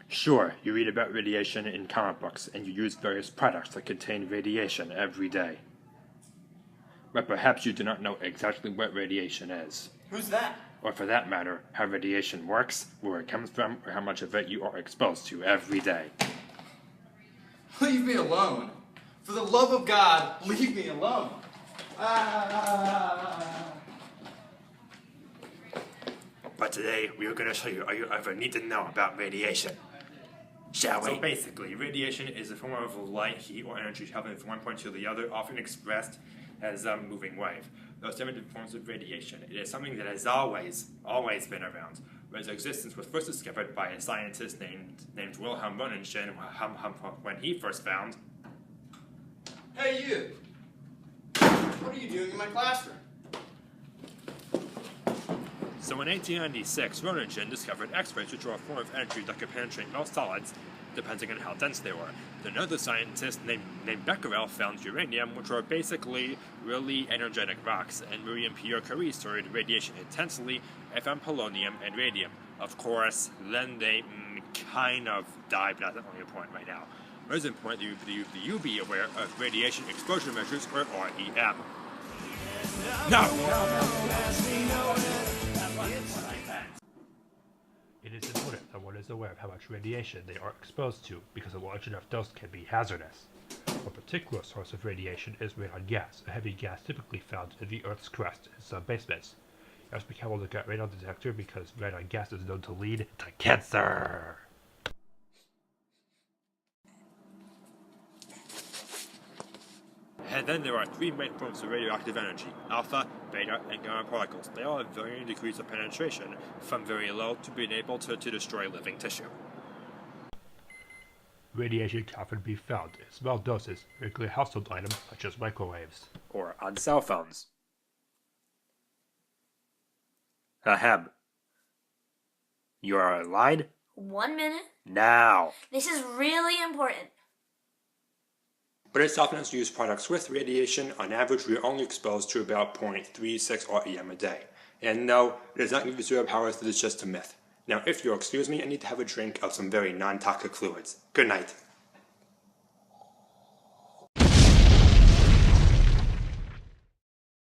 Sure, you read about radiation in comic books, and you use various products that contain radiation every day. But perhaps you do not know exactly what radiation is. Who's that? Or for that matter, how radiation works, where it comes from, or how much of it you are exposed to every day. Leave me alone. For the love of God, leave me alone. But today, we are going to show you all you ever need to know about radiation. Shall we? So basically, radiation is a form of light, heat, or energy traveling from one point to the other, often expressed as a moving wave. There are seven different forms of radiation. It is something that has always been around. But its existence was first discovered by a scientist named Wilhelm Morrison when he first found... Hey you! What are you doing in my classroom? So in 1896, Morrison discovered X-rays, which are a form of energy that could penetrate most solids, depending on how dense they were. Then another scientist named Becquerel found uranium, which are basically really energetic rocks, and Marie and Pierre Curie studied radiation intensely and found polonium and radium. Of course, then they kind of died, but that's not only a point right now. It is important that you be aware of radiation exposure measures, or REM. It is important that one is aware of how much radiation they are exposed to, because a large enough dose can be hazardous. A particular source of radiation is radon gas, a heavy gas typically found in the Earth's crust in some basements. You must be careful to get radon detector because radon gas is known to lead to cancer. And then there are three main forms of radioactive energy: alpha, beta, and gamma particles. They all have varying degrees of penetration, from very low to being able to destroy living tissue. Radiation can often be found in small doses, regular household items such as microwaves. Or on cell phones. Ahem. You are online? 1 minute? Now! This is really important. But in softness used products with radiation, on average we are only exposed to about 0.36 REM a day. And no, it does not give you superpowers, it is just a myth. Now if you'll excuse me, I need to have a drink of some very non-toxic fluids. Good night.